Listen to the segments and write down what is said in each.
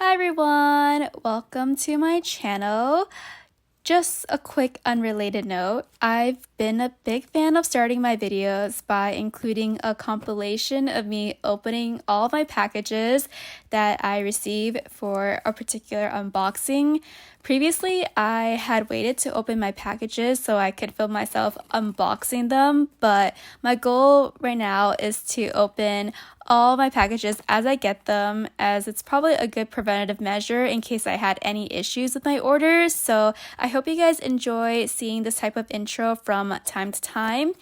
Hi everyone, welcome to my channel. Just a quick unrelated note, I've been a big fan of starting my videos by including a compilation of me opening all of my packages that I receive for a particular unboxing. Previously, I had waited to open my packages so I could film myself unboxing them, but my goal right now is to open all my packages as I get them, as it's probably a good preventative measure in case I had any issues with my orders. So I hope you guys enjoy seeing this type of intro from time to time.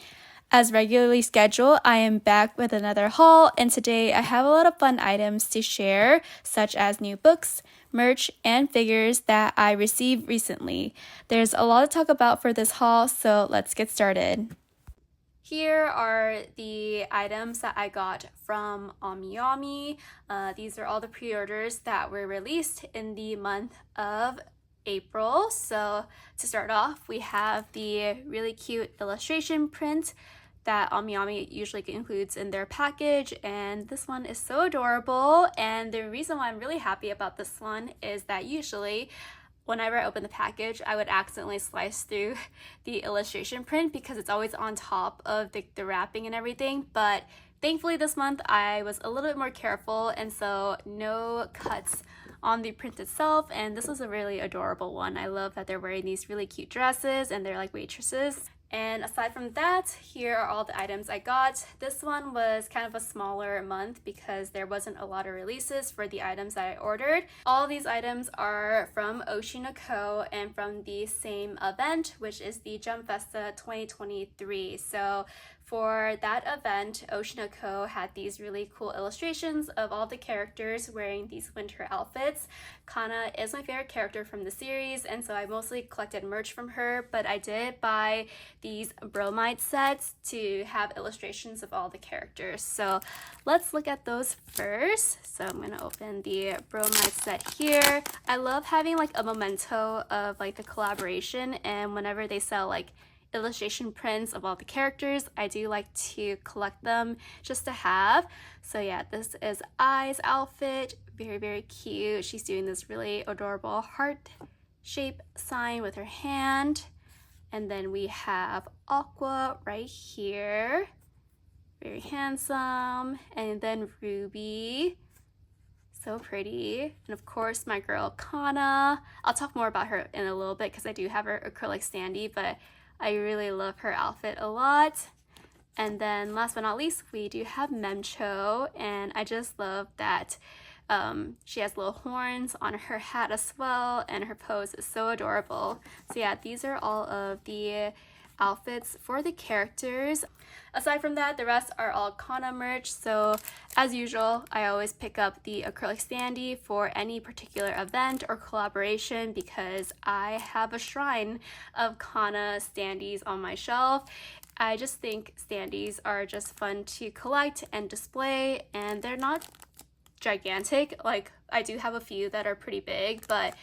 As regularly scheduled, I am back with another haul, and today I have a lot of fun items to share, such as new books, merch, and figures that I received recently. There's a lot to talk about for this haul, so let's get started. Here are the items that I got from AmiAmi. These are all the pre-orders that were released in the month of April. So to start off, we have the really cute illustration print that AmiAmi usually includes in their package, and this one is so adorable. And the reason why I'm really happy about this one is that usually whenever I open the package, I would accidentally slice through the illustration print because it's always on top of the wrapping and everything. But thankfully this month I was a little bit more careful, and so no cuts on the print itself, and this was a really adorable one. I love that they're wearing these really cute dresses and they're like waitresses. And aside from that, here are all the items I got. This one was kind of a smaller month because there wasn't a lot of releases for the items that I ordered. All of these items are from Oshi and from the same event, which is the Jump Festa 2023. So for that event, Oshi had these really cool illustrations of all the characters wearing these winter outfits. Kana is my favorite character from the series, and so I mostly collected merch from her, but I did buy these bromide sets to have illustrations of all the characters. So let's look at those first. So I'm gonna open the bromide set here. I love having like a memento of like the collaboration, and whenever they sell like illustration prints of all the characters, I do like to collect them just to have. So yeah, this is Ai's outfit, very cute. She's doing this really adorable heart shape sign with her hand. And then we have Aqua right here, very handsome. And then Ruby, so pretty. And of course my girl Kana. I'll talk more about her in a little bit because I do have her acrylic standee, but I really love her outfit a lot. And then last but not least, we do have Memcho, and I just love that she has little horns on her hat as well, and her pose is so adorable. So yeah, these are all of the outfits for the characters. Aside from that, the rest are all Kana merch. So as usual, I always pick up the acrylic standee for any particular event or collaboration because I have a shrine of Kana standees on my shelf. I just think standees are just fun to collect and display, and they're not gigantic. Like, I do have a few that are pretty big, but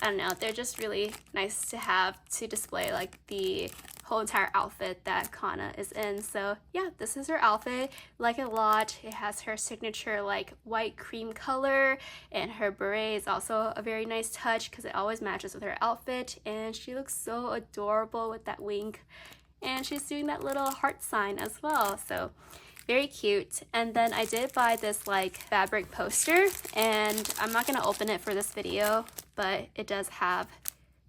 I don't know, they're just really nice to have to display like the whole entire outfit that Kana is in. So yeah, this is her outfit. Like it a lot. It has her signature like white cream color, and her beret is also a very nice touch because it always matches with her outfit, and she looks so adorable with that wink, and she's doing that little heart sign as well. So very cute. And then I did buy this like fabric poster, and I'm not gonna open it for this video, but it does have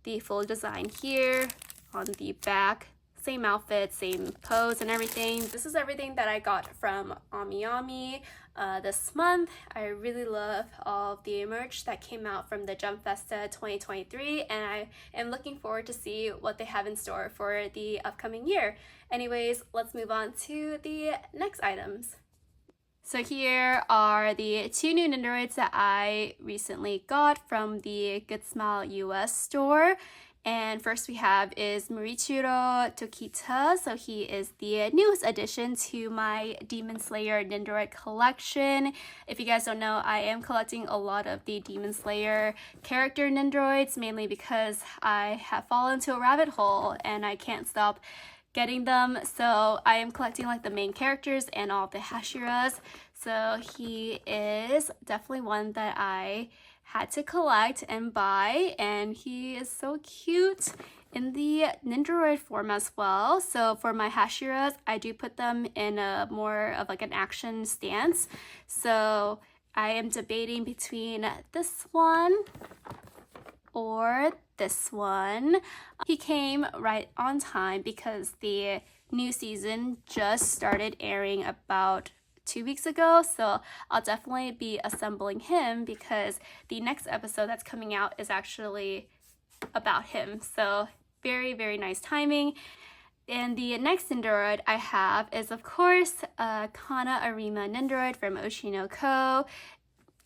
the full design here on the back. Same outfit, same pose and everything. This is everything that I got from AmiAmi this month. I really love all of the merch that came out from the Jump Festa 2023, and I am looking forward to see what they have in store for the upcoming year. Anyways, let's move on to the next items. So here are the two new Nendoroids that I recently got from the Goodsmile US store. And first we have is Muichiro Tokita. So he is the newest addition to my Demon Slayer Nendoroid collection. If you guys don't know, I am collecting a lot of the Demon Slayer character Nendoroids, mainly because I have fallen into a rabbit hole and I can't stop getting them. So I am collecting like the main characters and all the Hashiras. So he is definitely one that I had to collect and buy, and he is so cute in the Nendoroid form as well. So for my Hashiras, I do put them in a more of like an action stance. So I am debating between this one or this one. He came right on time because the new season just started airing about 2 weeks ago, so I'll definitely be assembling him because the next episode that's coming out is actually about him. So very, very nice timing. And the next Nendoroid I have is, of course, Kana Arima Nendoroid from Oshi no Ko.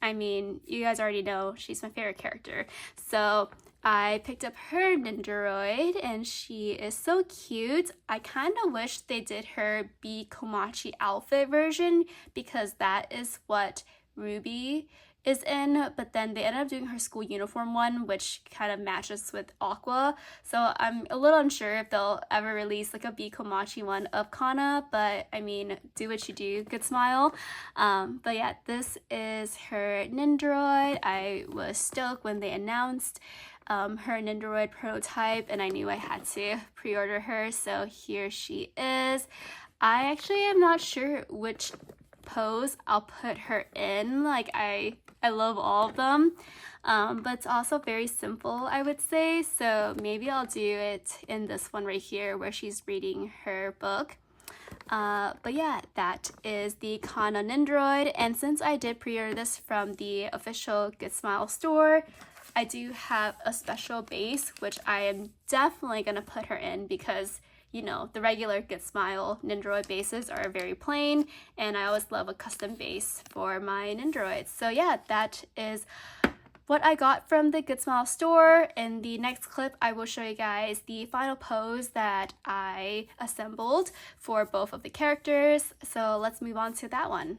I mean, you guys already know she's my favorite character. So I picked up her Nendoroid, and she is so cute. I kind of wish they did her B Komachi outfit version because that is what Ruby is in, but then they ended up doing her school uniform one, which kind of matches with Aqua. So I'm a little unsure if they'll ever release like a B Komachi one of Kana, but I mean, do what you do, Goodsmile. But yeah, this is her Nendoroid. I was stoked when they announced her Nendoroid prototype, and I knew I had to pre-order her, so here she is. I actually am not sure which pose I'll put her in. Like I love all of them, but it's also very simple, I would say, so maybe I'll do it in this one right here where she's reading her book. But yeah, that is the Kana Nendoroid, and since I did pre-order this from the official Goodsmile store, I do have a special base which I am definitely gonna put her in because, you know, the regular Goodsmile Nendoroid bases are very plain, and I always love a custom base for my Nendoroids. So yeah, that is what I got from the Goodsmile store. In the next clip, I will show you guys the final pose that I assembled for both of the characters. So let's move on to that one.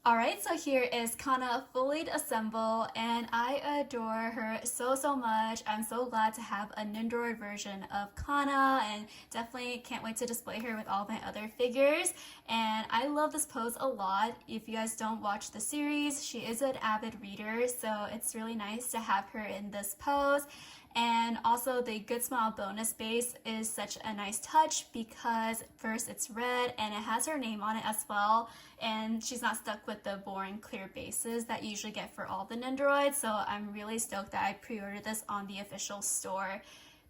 Alright, so here is Kana fully assembled, and I adore her so much. I'm so glad to have a Nendoroid version of Kana, and definitely can't wait to display her with all my other figures. And I love this pose a lot. If you guys don't watch the series, she is an avid reader, so it's really nice to have her in this pose. And also the Goodsmile bonus base is such a nice touch because first it's red and it has her name on it as well, and she's not stuck with the boring clear bases that you usually get for all the Nendoroids, so I'm really stoked that I pre-ordered this on the official store.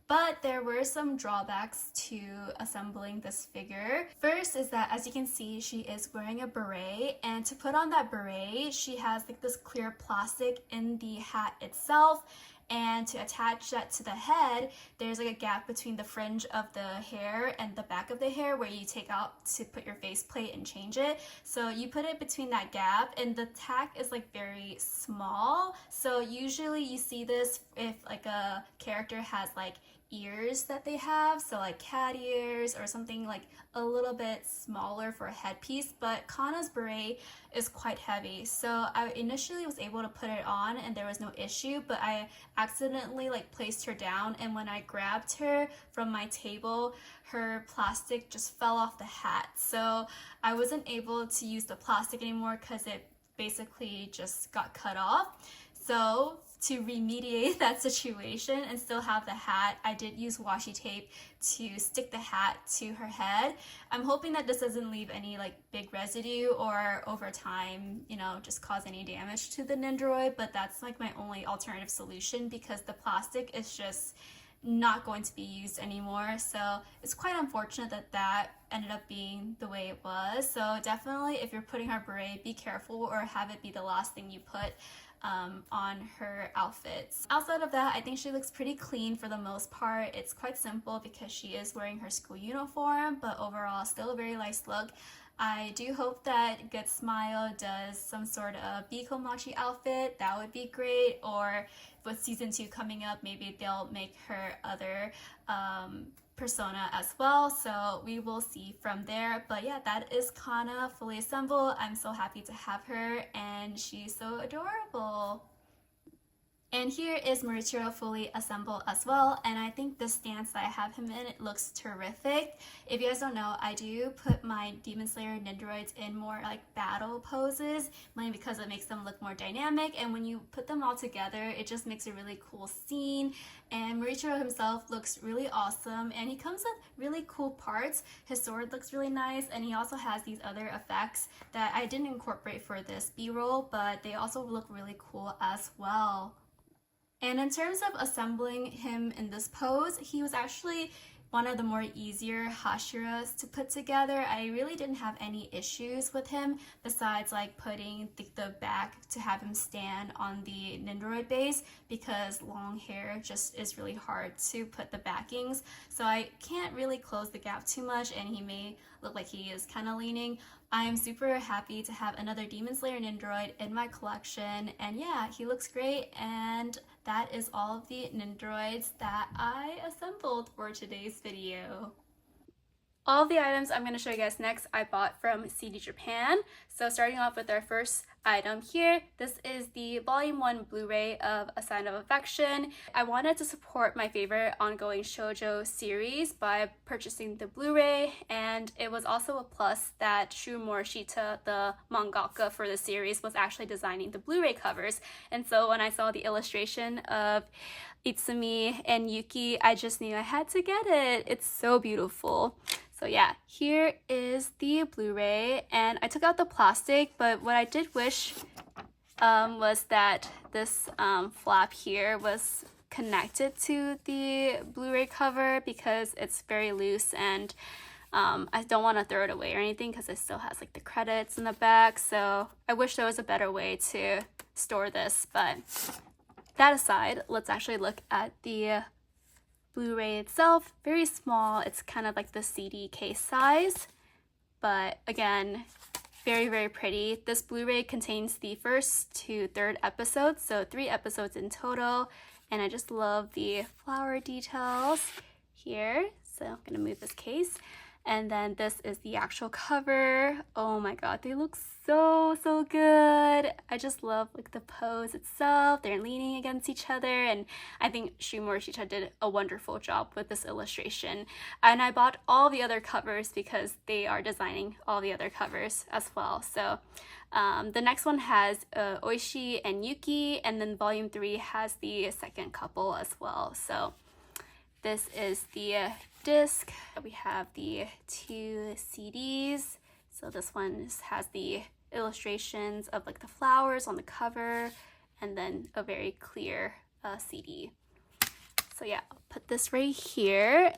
But there were some drawbacks to assembling this figure. First is that, as you can see, she is wearing a beret, and to put on that beret, she has like this clear plastic in the hat itself. And to attach that to the head, there's like a gap between the fringe of the hair and the back of the hair where you take out to put your faceplate and change it. So you put it between that gap, and the tack is like very small. So usually you see this if like a character has like ears that they have, so like cat ears or something like a little bit smaller for a headpiece, but Kana's beret is quite heavy, so I initially was able to put it on and there was no issue, but I accidentally like placed her down, and when I grabbed her from my table, her plastic just fell off the hat, so I wasn't able to use the plastic anymore because it basically just got cut off. So to remediate that situation and still have the hat, I did use washi tape to stick the hat to her head. I'm hoping that this doesn't leave any like big residue or over time, you know, just cause any damage to the Nendoroid, but that's like my only alternative solution because the plastic is just not going to be used anymore. So it's quite unfortunate that that ended up being the way it was. So definitely if you're putting her beret, be careful or have it be the last thing you put on her outfits. Outside of that, I think she looks pretty clean for the most part. It's quite simple because she is wearing her school uniform, but overall still a very nice look. I do hope that Goodsmile does some sort of Bikomachi outfit. That would be great. Or with season 2 coming up, maybe they'll make her other persona as well, so we will see from there. But yeah, that is Kana fully assembled. I'm so happy to have her and she's so adorable. And And here is Muichiro fully assembled as well, and I think the stance that I have him in, it looks terrific. If you guys don't know, I do put my Demon Slayer Nendoroids in more like battle poses, mainly because it makes them look more dynamic, and when you put them all together, it just makes a really cool scene. And Muichiro himself looks really awesome, and he comes with really cool parts. His sword looks really nice, and he also has these other effects that I didn't incorporate for this B-roll, but they also look really cool as well. And in terms of assembling him in this pose, he was actually one of the more easier Hashiras to put together. I really didn't have any issues with him besides like putting the back to have him stand on the Nendoroid base, because long hair just is really hard to put the backings. So I can't really close the gap too much, and he may look like he is kind of leaning. I am super happy to have another Demon Slayer Nendoroid in my collection, and yeah, he looks great, and that is all of the Nendoroids that I assembled for today's video. All the items I'm going to show you guys next I bought from CDJapan. So starting off with our first item here, this is the Volume 1 Blu-ray of A Sign of Affection. I wanted to support my favorite ongoing shoujo series by purchasing the Blu-ray, and it was also a plus that Shu Morishita, the mangaka for the series, was actually designing the Blu-ray covers. And so when I saw the illustration of Itsumi and Yuki, I just knew I had to get it. It's so beautiful. So yeah, here is the Blu-ray, and I took out the plastic, but what I did wish was that this flap here was connected to the Blu-ray cover, because it's very loose, and I don't want to throw it away or anything because it still has like the credits in the back. So I wish there was a better way to store this, but that aside, let's actually look at the Blu-ray itself. Very small. It's kind of like the CD case size, but again, very, very pretty. This Blu-ray contains the first to third episodes, so 3 episodes in total, and I just love the flower details here. So I'm gonna move this case, and then this is the actual cover. Oh my god, they look so good. I just love like the pose itself. They're leaning against each other, and I think Shu Morishita did a wonderful job with this illustration. And I bought all the other covers because they are designing all the other covers as well. So the next one has Oshi and Yuki, and then volume 3 has the second couple as well. So this is the disc. We have the 2 CDs. So this one has the illustrations of like the flowers on the cover, and then a very clear CD. So yeah, I'll put this right here.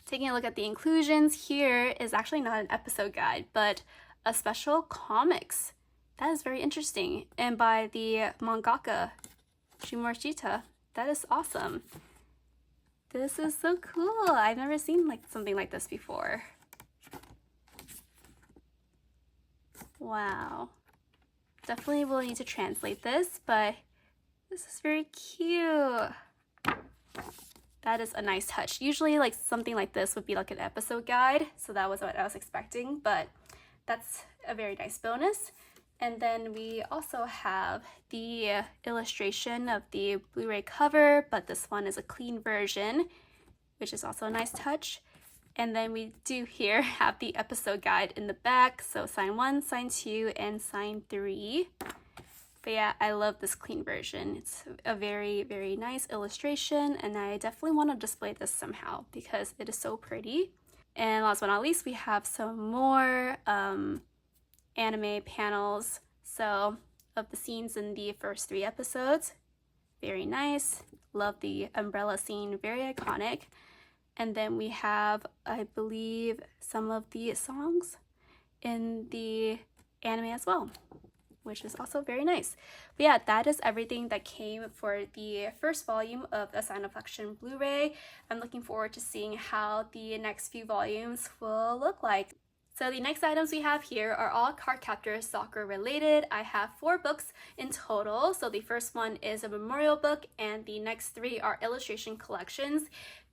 Taking a look at the inclusions, here is actually not an episode guide, but a special comics. That is very interesting, and by the mangaka Shu Morishita. That is awesome. This is so cool. I've never seen like something like this before. Wow. Definitely will need to translate this, but this is very cute. That is a nice touch. Usually like something like this would be like an episode guide, so that was what I was expecting, but that's a very nice bonus. And then we also have the illustration of the Blu-ray cover, but this one is a clean version, which is also a nice touch. And then we do here have the episode guide in the back, so sign 1, sign 2, and sign 3. But yeah, I love this clean version. It's a very, very nice illustration, and I definitely want to display this somehow because it is so pretty. And last but not least, we have some more anime panels, so of the scenes in the first 3 episodes. Very nice. Love the umbrella scene, very iconic. And then we have, I believe, some of the songs in the anime as well, which is also very nice. But yeah, that is everything that came for the first volume of A Sign of Affection Blu-ray. I'm looking forward to seeing how the next few volumes will look like. So the next items we have here are all Cardcaptor Sakura related. I have 4 books in total. So the first one is a memorial book, and the next 3 are illustration collections.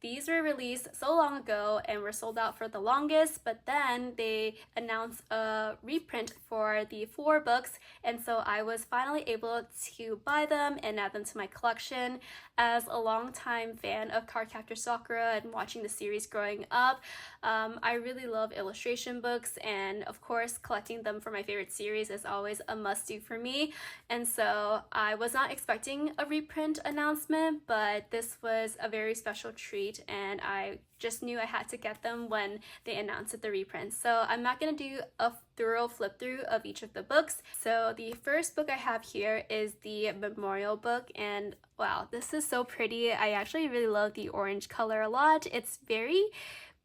These were released so long ago and were sold out for the longest, but then they announced a reprint for the 4 books, and so I was finally able to buy them and add them to my collection. As a longtime fan of Cardcaptor Sakura and watching the series growing up, I really love illustration books, and of course collecting them for my favorite series is always a must-do for me. And so I was not expecting a reprint announcement, but this was a very special treat, and I just knew I had to get them when they announced the reprint. So I'm not going to do a thorough flip through of each of the books. So the first book I have here is the memorial book, and wow, this is so pretty. I actually really love the orange color a lot. It's very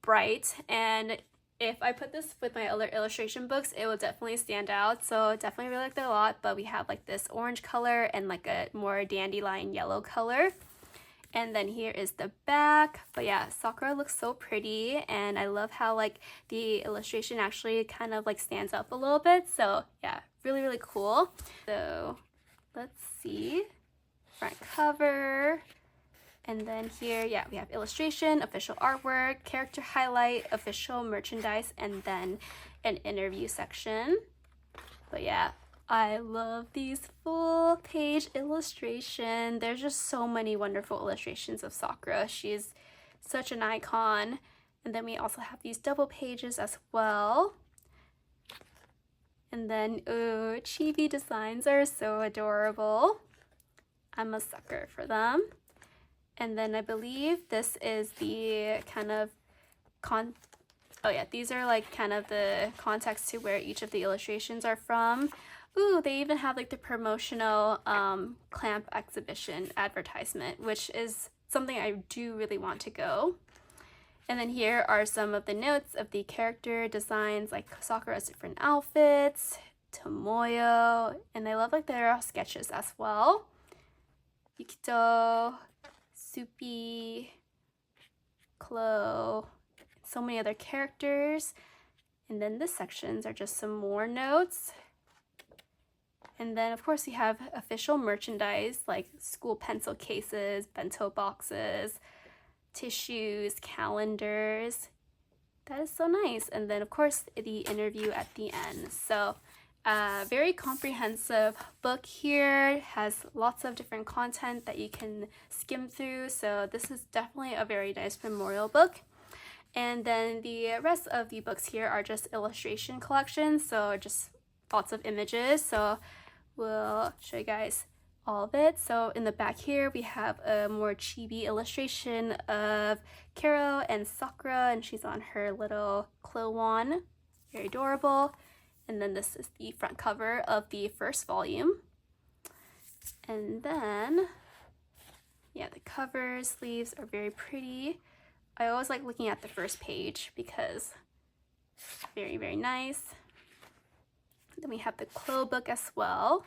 bright, and if I put this with my other illustration books, it will definitely stand out. So definitely really like that a lot. But we have like this orange color and like a more dandelion yellow color. And then here is the back. But yeah, Sakura looks so pretty, and I love how like the illustration actually kind of like stands up a little bit. So yeah, really, really cool. So let's see, front cover. And then here, yeah, we have illustration, official artwork, character highlight, official merchandise, and then an interview section. But yeah, I love these full page illustration. There's just so many wonderful illustrations of Sakura. She's such an icon. And then we also have these double pages as well. And then, ooh, chibi designs are so adorable. I'm a sucker for them. And then I believe this is the kind of oh yeah, these are like kind of the context to where each of the illustrations are from. Ooh, they even have like the promotional clamp exhibition advertisement, which is something I do really want to go. And then here are some of the notes of the character designs, like Sakura's different outfits, Tomoyo, and I love like their sketches as well. Yukito, Soupy, Chloe, so many other characters. And then the sections are just some more notes. And then of course we have official merchandise like school pencil cases, bento boxes, tissues, calendars. That is so nice. And then of course the interview at the end. So very comprehensive book here. It has lots of different content that you can skim through. So this is definitely a very nice memorial book. And then the rest of the books here are just illustration collections. So just lots of images. So we'll show you guys all of it. So in the back here, we have a more chibi illustration of Kero and Sakura, and she's on her little Clowan. Very adorable. And then this is the front cover of the first volume. And then, yeah, the cover sleeves are very pretty. I always like looking at the first page because very, very nice. Then we have the Clo book as well.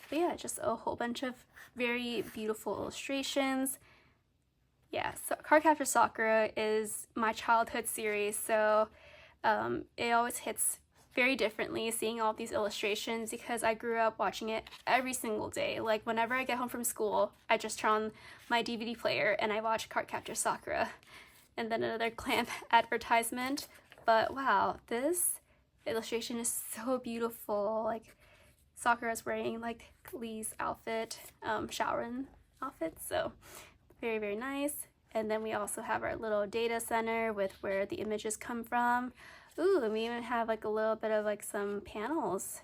But yeah, just a whole bunch of very beautiful illustrations. Yeah, so Cardcaptor Sakura is my childhood series, so it always hits very differently seeing all these illustrations because I grew up watching it every single day. Like whenever I get home from school, I just turn on my DVD player and I watch Cardcaptor Sakura. And then another clamp advertisement. But wow, this illustration is so beautiful. Like Sakura's wearing like Lee's outfit, Shaoran outfit, so very, very nice. And then we also have our little data center with where the images come from. Ooh, and we even have like a little bit of like some panels.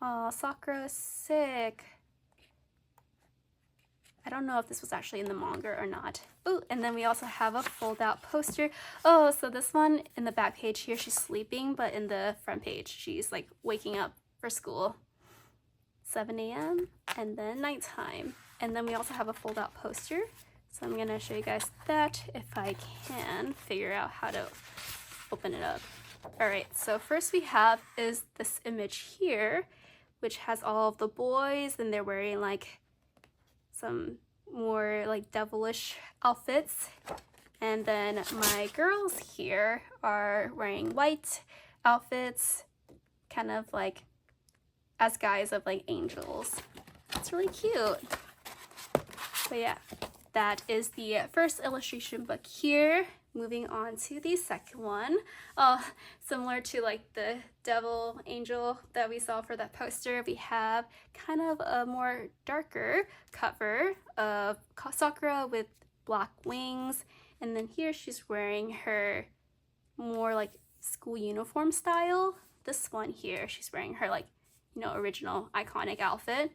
Oh, Sakura is sick. I don't know if this was actually in the manga or not. Ooh, and then we also have a fold-out poster. Oh, so this one in the back page here, she's sleeping, but in the front page, she's like waking up for school. 7 a.m. and then nighttime. And then we also have a fold-out poster. So I'm gonna show you guys that if I can figure out how to open it up. All right, so first we have is this image here, which has all of the boys and they're wearing like some more like devilish outfits. And then my girls here are wearing white outfits, kind of like as guys of like angels. It's really cute. So yeah, that is the first illustration book here. Moving on to the second one. Similar to like the devil angel that we saw for that poster, we have kind of a more darker cover of Sakura with black wings. And then here she's wearing her more like school uniform style. This one here, she's wearing her like, you know, original iconic outfit.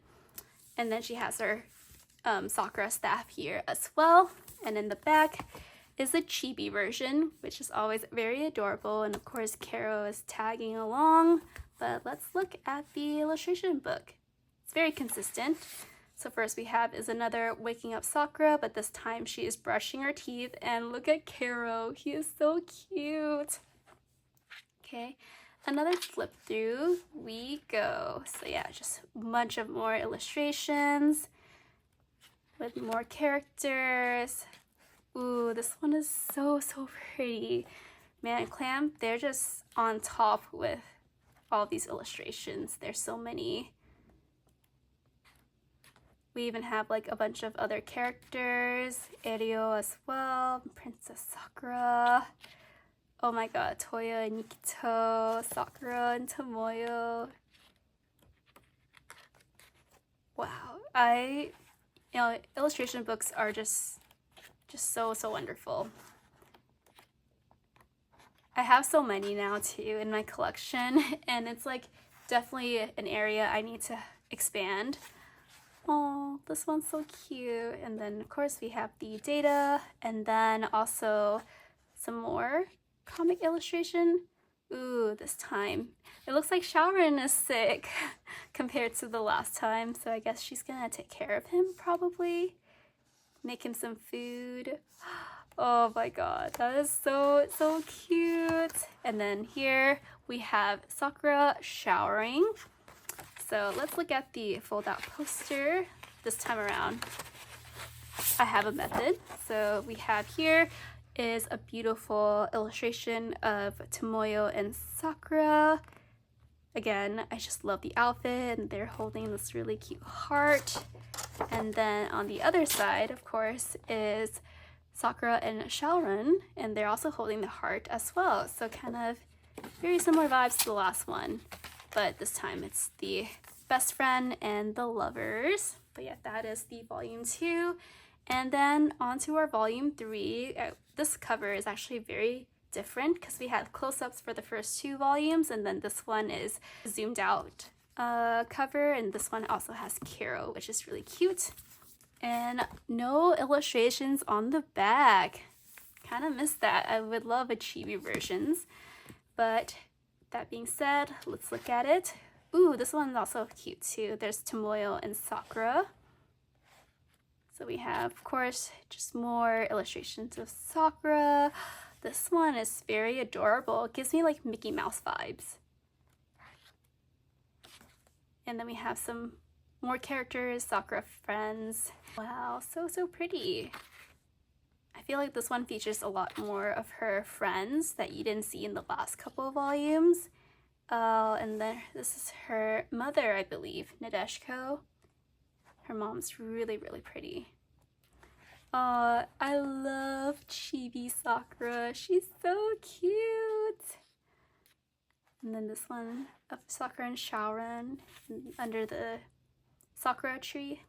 And then she has her Sakura staff here as well. And in the back is a chibi version, which is always very adorable. And of course, Karo is tagging along. But let's look at the illustration book. It's very consistent. So first we have is another waking up Sakura, but this time she is brushing her teeth. And look at Karo, he is so cute. Okay, another flip through we go. So yeah, just a bunch of more illustrations with more characters. Ooh, this one is so pretty. Man, Clam, they're just on top with all these illustrations. There's so many. We even have like a bunch of other characters. Erio as well, Princess Sakura. Oh my god, Toya and Nikito, Sakura and Tomoyo. Wow, illustration books are just so wonderful. I have so many now too in my collection, and it's like definitely an area I need to expand. Oh, this one's so cute. And then of course we have the data, and then also some more comic illustration. Ooh, this time it looks like Shaoran is sick compared to the last time, so I guess she's gonna take care of him, probably make him some food. Oh my god, that is so cute. And then here we have Sakura showering. So let's look at the fold out poster. This time around I have a method. So we have here is a beautiful illustration of Tomoyo and Sakura. Again, I just love the outfit, and they're holding this really cute heart. And then on the other side, of course, is Sakura and Shaoran, and they're also holding the heart as well. So kind of very similar vibes to the last one, but this time it's the best friend and the lovers. But yeah, that is the volume 2. And then on to our volume 3. This cover is actually very different because we had close-ups for the first 2 volumes, and then this one is zoomed out cover, and this one also has Karo, which is really cute. And no illustrations on the back. Kind of missed that. I would love a chibi versions. But that being said, let's look at it. Ooh, this one's also cute too. There's Tomoyo and Sakura. So we have, of course, just more illustrations of Sakura. This one is very adorable. It gives me like Mickey Mouse vibes. And then we have some more characters, Sakura friends. Wow, so pretty. I feel like this one features a lot more of her friends that you didn't see in the last couple of volumes. And then this is her mother, I believe, Nadeshiko. Her mom's really pretty. I love chibi Sakura. She's so cute. And then this one of Sakura and Shaoran under the Sakura tree.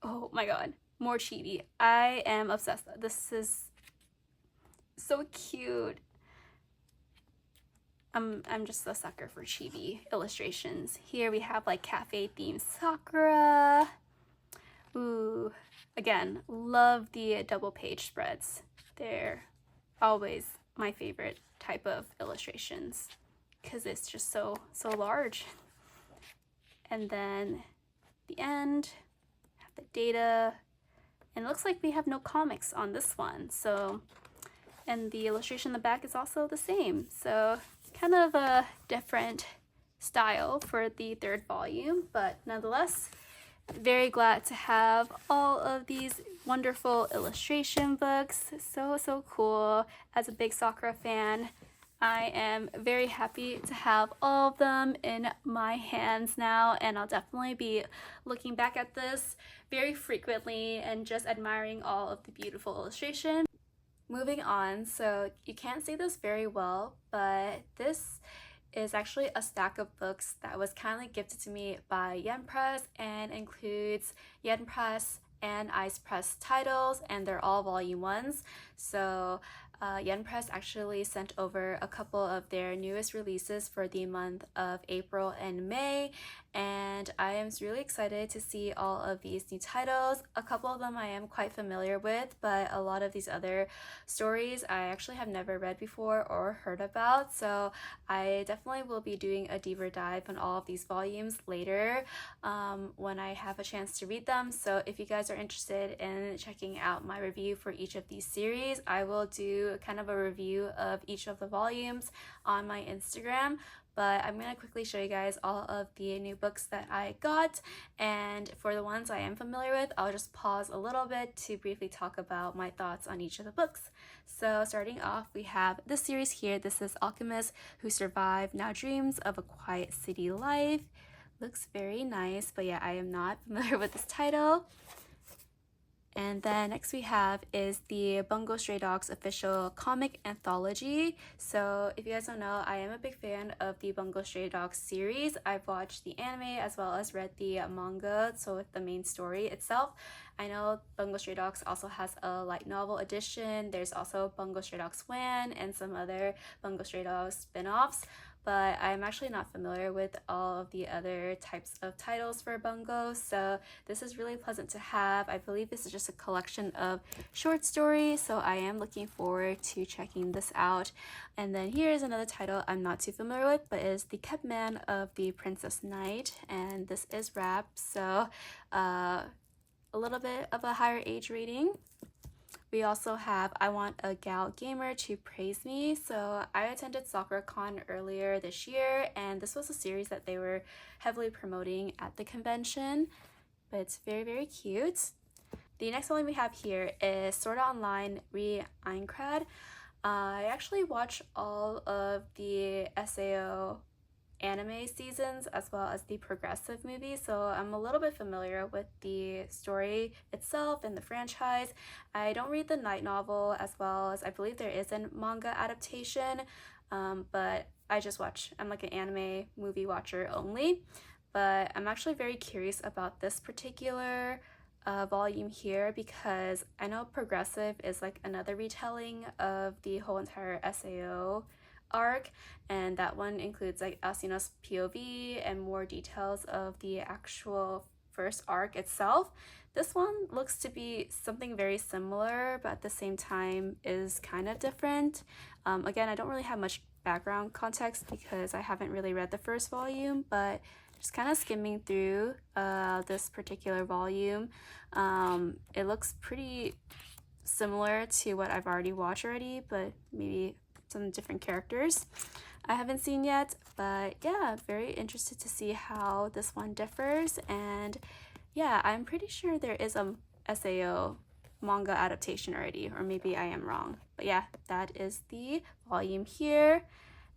Oh my god, more chibi. I am obsessed. This is so cute. I'm just a sucker for chibi illustrations. Here we have like cafe themed Sakura. Ooh, again, love the double page spreads. They're always my favorite type of illustrations because it's just so large. And then the end, have the data, and it looks like we have no comics on this one. So, and the illustration in the back is also the same. So kind of a different style for the 3rd volume, but nonetheless, very glad to have all of these wonderful illustration books. So cool. As a big Sakura fan, I am very happy to have all of them in my hands now, and I'll definitely be looking back at this very frequently and just admiring all of the beautiful illustration. Moving on, so you can't see this very well, but this is actually a stack of books that was kindly gifted to me by Yen Press and includes Yen Press and Ice Press titles, and they're all volume 1s. So Yen Press actually sent over a couple of their newest releases for the month of April and May, and I am really excited to see all of these new titles. A couple of them I am quite familiar with, but a lot of these other stories I actually have never read before or heard about, so I definitely will be doing a deeper dive on all of these volumes later when I have a chance to read them. So if you guys are interested in checking out my review for each of these series, I will do kind of a review of each of the volumes on my Instagram. But I'm going to quickly show you guys all of the new books that I got, and for the ones I am familiar with, I'll just pause a little bit to briefly talk about my thoughts on each of the books. So starting off, we have this series here. This is Alchemist Who Survived Now Dreams of a Quiet City Life. Looks very nice, but yeah, I am not familiar with this title. And then next we have is the Bungo Stray Dogs official comic anthology. So if you guys don't know, I am a big fan of the Bungo Stray Dogs series. I've watched the anime as well as read the manga, so with the main story itself. I know Bungo Stray Dogs also has a light novel edition. There's also Bungo Stray Dogs Wan and some other Bungo Stray Dogs spin-offs, but I'm actually not familiar with all of the other types of titles for Bungo, so this is really pleasant to have. I believe this is just a collection of short stories, so I am looking forward to checking this out. And then here is another title I'm not too familiar with, but it is The Kept Man of the Princess Knight, and this is wrapped, so a little bit of a higher age rating. We also have I Want a Gal Gamer to Praise Me. So I attended SakuraCon earlier this year, and this was a series that they were heavily promoting at the convention, but it's very, very cute. The next one we have here is Sword Art Online Aincrad. I actually watched all of the SAO anime seasons as well as the progressive movies, so I'm a little bit familiar with the story itself and the franchise. I don't read the light novel, as well as I believe there is a manga adaptation, but I just watch. I'm like an anime movie watcher only, but I'm actually very curious about this particular volume here, because I know progressive is like another retelling of the whole entire SAO arc, and that one includes like Asino's POV and more details of the actual first arc itself. This one looks to be something very similar, but at the same time is kind of different. Again, I don't really have much background context because I haven't really read the first volume, but just kind of skimming through this particular volume, it looks pretty similar to what I've already watched but maybe some different characters I haven't seen yet. But yeah, very interested to see how this one differs. And yeah, I'm pretty sure there is a SAO manga adaptation already, or maybe I am wrong. But yeah, that is the volume here.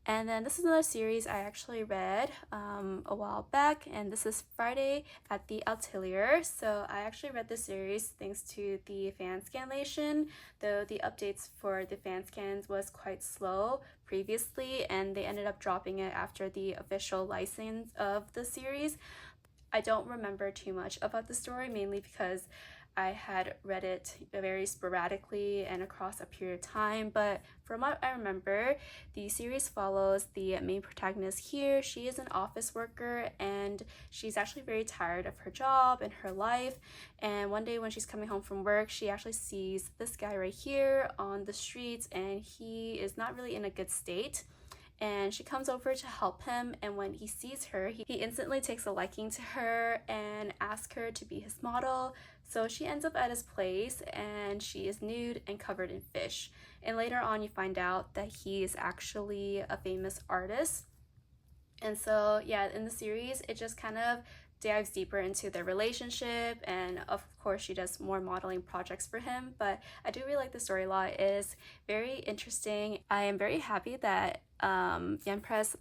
And then this is another series I actually read a while back, and this is Friday at the Atelier. So I actually read this series thanks to the fan scanlation, though the updates for the fan scans was quite slow previously, and they ended up dropping it after the official license of the series. I don't remember too much about the story, mainly because I had read it very sporadically and across a period of time, but from what I remember, the series follows the main protagonist here. She is an office worker, and she's actually very tired of her job and her life, and one day when she's coming home from work, she actually sees this guy right here on the streets, and he is not really in a good state. And she comes over to help him, and when he sees her, he instantly takes a liking to her and asks her to be his model. So she ends up at his place, and she is nude and covered in fish. And later on you find out that he is actually a famous artist. And so yeah, in the series it just kind of dives deeper into their relationship, and of course she does more modeling projects for him. But I do really like the story a lot. It is very interesting. I am very happy that Yen Press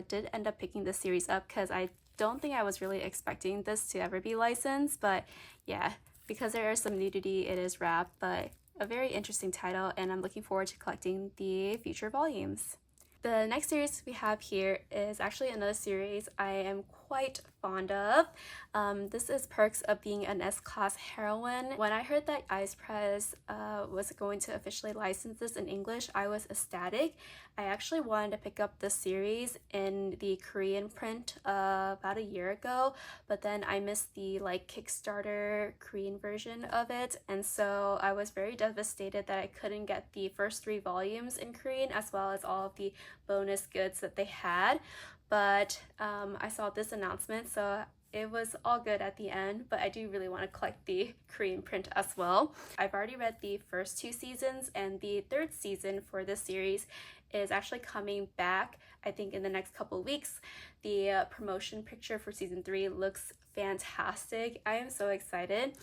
did end up picking this series up because I don't think I was really expecting this to ever be licensed, but yeah, because there is some nudity, it is wrapped, but a very interesting title, and I'm looking forward to collecting the future volumes. The next series we have here is actually another series I am quite fond of. This is Perks of Being an S-Class Heroine. When I heard that Aincrad was going to officially license this in English, I was ecstatic. I actually wanted to pick up this series in the Korean print about a year ago, but then I missed the Kickstarter Korean version of it, and so I was very devastated that I couldn't get the first 3 volumes in Korean as well as all of the bonus goods that they had. But I saw this announcement, so it was all good at the end, but I do really want to collect the Korean print as well. I've already read the first 2 seasons, and the 3rd season for this series is actually coming back, I think, in the next couple of weeks. The promotion picture for season 3 looks fantastic. I am so excited.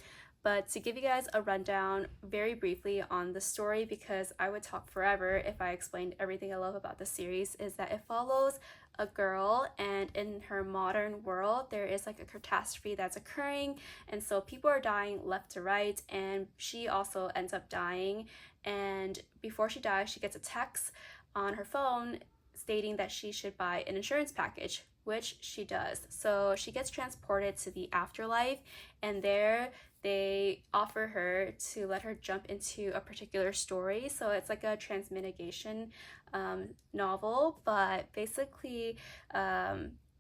But to give you guys a rundown very briefly on the story, because I would talk forever if I explained everything I love about the series, is that it follows a girl, and in her modern world there is a catastrophe that's occurring, and so people are dying left to right, and she also ends up dying. And before she dies, she gets a text on her phone stating that she should buy an insurance package, which she does. So she gets transported to the afterlife, and there they offer her to let her jump into a particular story. So it's like a transmitigation novel, but basically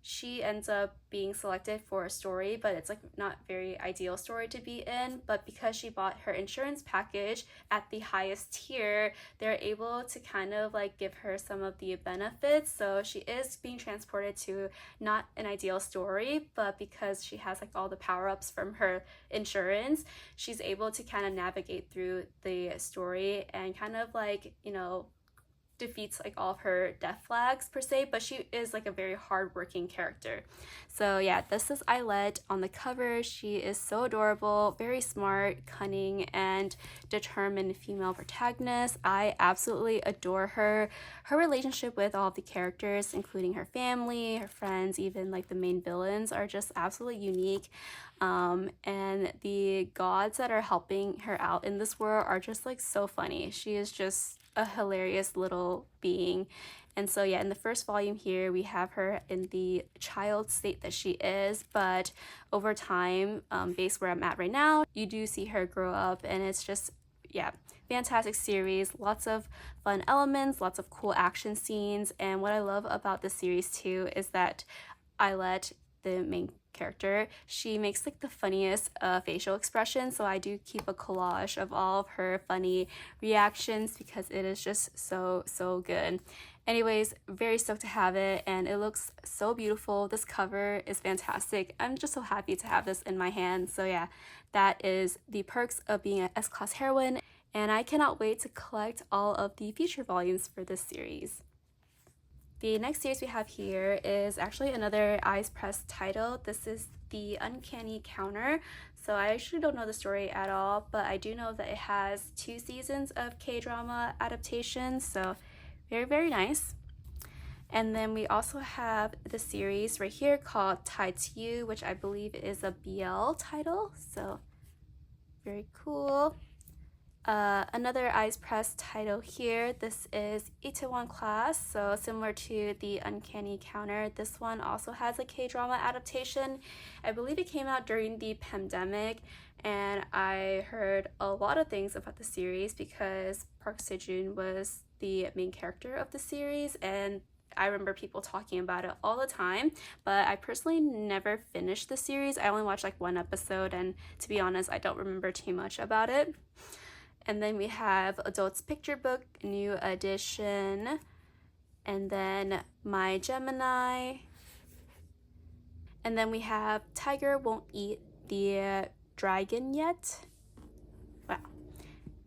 she ends up being selected for a story, but it's not very ideal story to be in. But because she bought her insurance package at the highest tier, they're able to kind of give her some of the benefits. So she is being transported to not an ideal story, but because she has all the power-ups from her insurance, she's able to kind of navigate through the story and kind of defeats all of her death flags per se, but she is a very hardworking character. So yeah, this is Eilette on the cover. She is so adorable, very smart, cunning, and determined female protagonist. I absolutely adore her. Her relationship with all of the characters, including her family, her friends, even the main villains, are just absolutely unique. And the gods that are helping her out in this world are just so funny. She is just a hilarious little being. And so yeah, in the first volume here, we have her in the child state that she is, but over time, based where I'm at right now, you do see her grow up, and it's just, yeah, fantastic series, lots of fun elements, lots of cool action scenes. And what I love about the series too is that Eilette, the main character, she makes the funniest facial expressions, so I do keep a collage of all of her funny reactions because it is just so good. Anyways, very stoked to have it, and it looks so beautiful. This cover is fantastic. I'm just so happy to have this in my hand. So yeah, that is the Perks of Being an S-Class Heroine, and I cannot wait to collect all of the future volumes for this series. The next series we have here is actually another Aincrad title. This is The Uncanny Counter. So I actually don't know the story at all, but I do know that it has 2 seasons of K-drama adaptations, so very nice. And then we also have the series right here called Tied to You, which I believe is a BL title, so very cool. Another Aincrad title here. This is Itaewon Class, so similar to The Uncanny Counter. This one also has a K-drama adaptation. I believe it came out during the pandemic, and I heard a lot of things about the series because Park Sejun was the main character of the series, and I remember people talking about it all the time, but I personally never finished the series. I only watched 1 episode, and to be honest, I don't remember too much about it. And then we have Adults Picture Book, new edition. And then My Gemini. And then we have Tiger Won't Eat the Dragon Yet. Wow,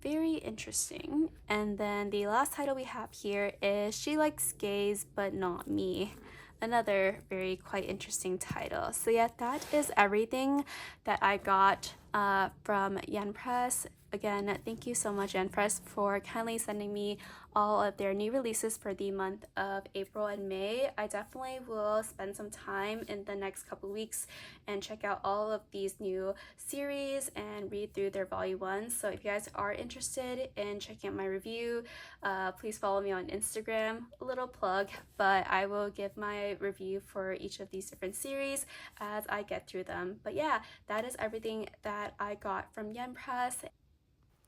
very interesting. And then the last title we have here is She Likes Gays But Not Me. Another quite interesting title. So yeah, that is everything that I got from Yen Press. Again, thank you so much, Yen Press, for kindly sending me all of their new releases for the month of April and May. I definitely will spend some time in the next couple weeks and check out all of these new series and read through their volume 1. So if you guys are interested in checking out my review, please follow me on Instagram. A little plug, but I will give my review for each of these different series as I get through them. But yeah, that is everything that I got from Yen Press.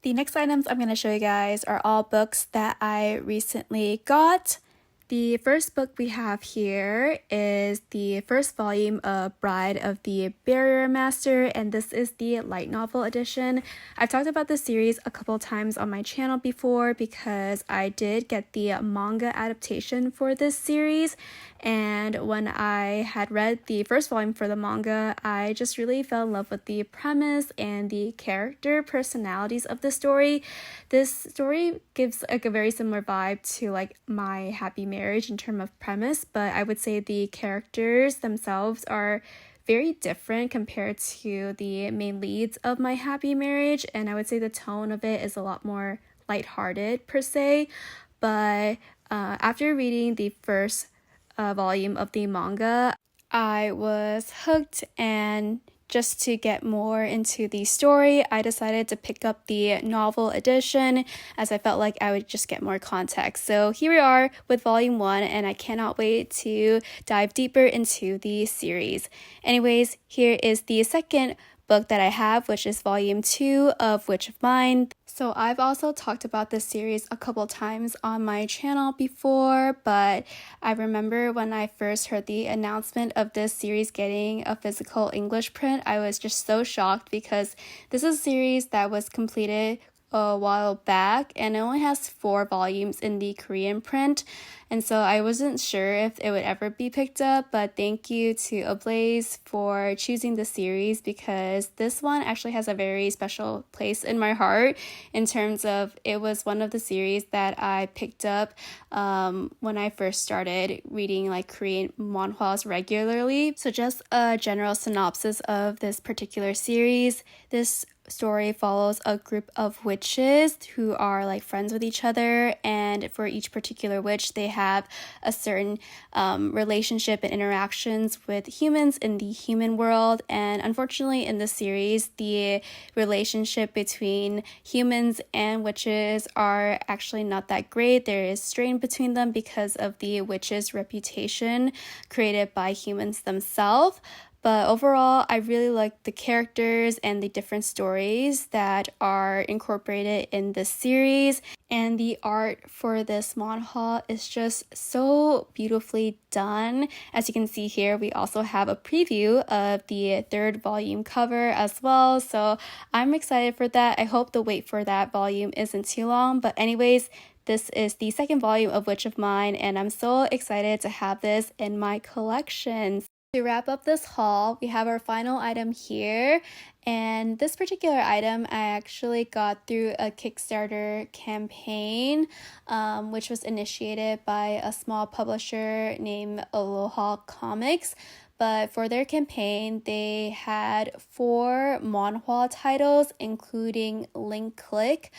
The next items I'm going to show you guys are all books that I recently got. The first book we have here is the first volume of Bride of the Barrier Master, and this is the light novel edition. I've talked about this series a couple times on my channel before because I did get the manga adaptation for this series, and when I had read the first volume for the manga, I just really fell in love with the premise and the character personalities of the story. This story gives like a very similar vibe to like My Happy Marriage in terms of premise, but I would say the characters themselves are very different compared to the main leads of My Happy Marriage, and I would say the tone of it is a lot more lighthearted per se. But after reading the first volume of the manga, I was hooked, and just to get more into the story, I decided to pick up the novel edition as I felt like I would just get more context. So here we are with volume 1, and I cannot wait to dive deeper into the series. Anyways, here is the second book that I have, which is volume 2 of Witch of Mine. So I've also talked about this series a couple times on my channel before, but I remember when I first heard the announcement of this series getting a physical English print, I was just so shocked because this is a series that was completed a while back and it only has 4 volumes in the Korean print, and so I wasn't sure if it would ever be picked up. But thank you to Ablaze for choosing the series because this one actually has a very special place in my heart in terms of it was one of the series that I picked up when I first started reading like Korean manhwas regularly. So just a general synopsis of this particular series. This story follows a group of witches who are like friends with each other, and for each particular witch they have a certain relationship and interactions with humans in the human world. And unfortunately in this series, the relationship between humans and witches are actually not that great. There is strain between them because of the witches' reputation created by humans themselves. But overall, I really like the characters and the different stories that are incorporated in this series. And the art for this manhwa is just so beautifully done. As you can see here, we also have a preview of the 3rd volume cover as well. So I'm excited for that. I hope the wait for that volume isn't too long. But anyways, this is the 2nd volume of Witch of Mine, and I'm so excited to have this in my collection. To wrap up this haul, we have our final item here, and this particular item I actually got through a Kickstarter campaign, which was initiated by a small publisher named AlohaComics. But for their campaign, they had 4 manhwa titles, including Link Click.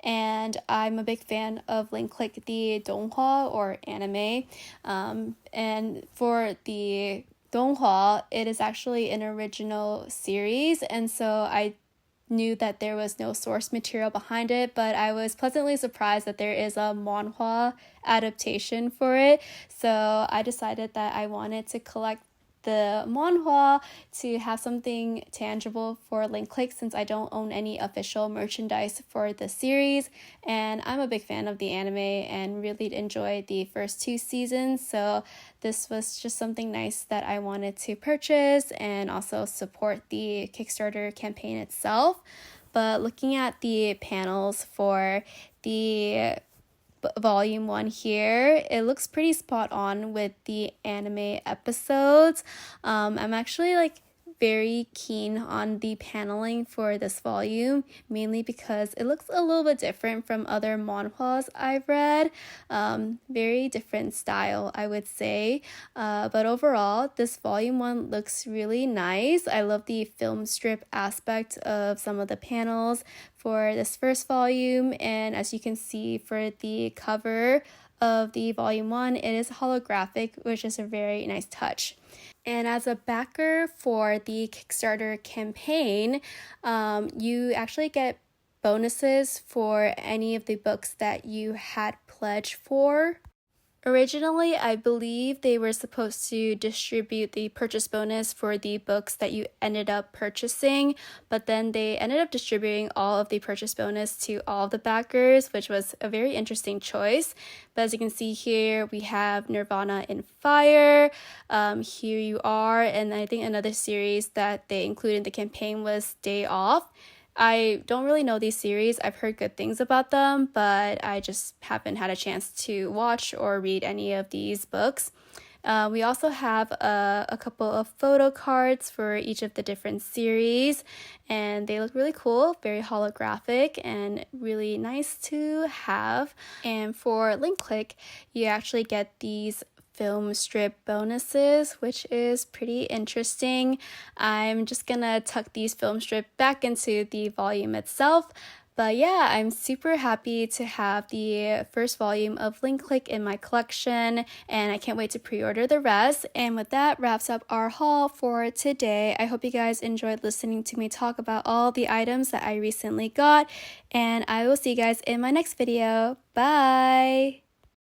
And I'm a big fan of Link Click, the donghwa or anime. And for the donghwa, it is actually an original series, and so I knew that there was no source material behind it, but I was pleasantly surprised that there is a manhwa adaptation for it. So I decided that I wanted to collect the manhwa to have something tangible for Link Click since I don't own any official merchandise for the series, and I'm a big fan of the anime and really enjoyed the first 2 seasons, so this was just something nice that I wanted to purchase and also support the Kickstarter campaign itself. But looking at the panels for the volume 1 here, it looks pretty spot on with the anime episodes. I'm actually like very keen on the paneling for this volume, mainly because it looks a little bit different from other manhwas I've read. Very different style, I would say. But overall, this volume 1 looks really nice. I love the film strip aspect of some of the panels for this first volume, and as you can see for the cover of the volume 1, it is holographic, which is a very nice touch. And as a backer for the Kickstarter campaign, you actually get bonuses for any of the books that you had pledged for. Originally, I believe they were supposed to distribute the purchase bonus for the books that you ended up purchasing, but then they ended up distributing all of the purchase bonus to all of the backers, which was a very interesting choice. But as you can see here, we have Nirvana in Fire, Here You Are, and I think another series that they included in the campaign was Day Off. I don't really know these series. I've heard good things about them, but I just haven't had a chance to watch or read any of these books. We also have a couple of photo cards for each of the different series, and they look really cool, very holographic, and really nice to have. And for Link Click, you actually get these film strip bonuses, which is pretty interesting. I'm just gonna tuck these film strip back into the volume itself. But yeah, I'm super happy to have the first volume of Link Click in my collection, and I can't wait to pre-order the rest. And with that wraps up our haul for today. I hope you guys enjoyed listening to me talk about all the items that I recently got, and I will see you guys in my next video. Bye!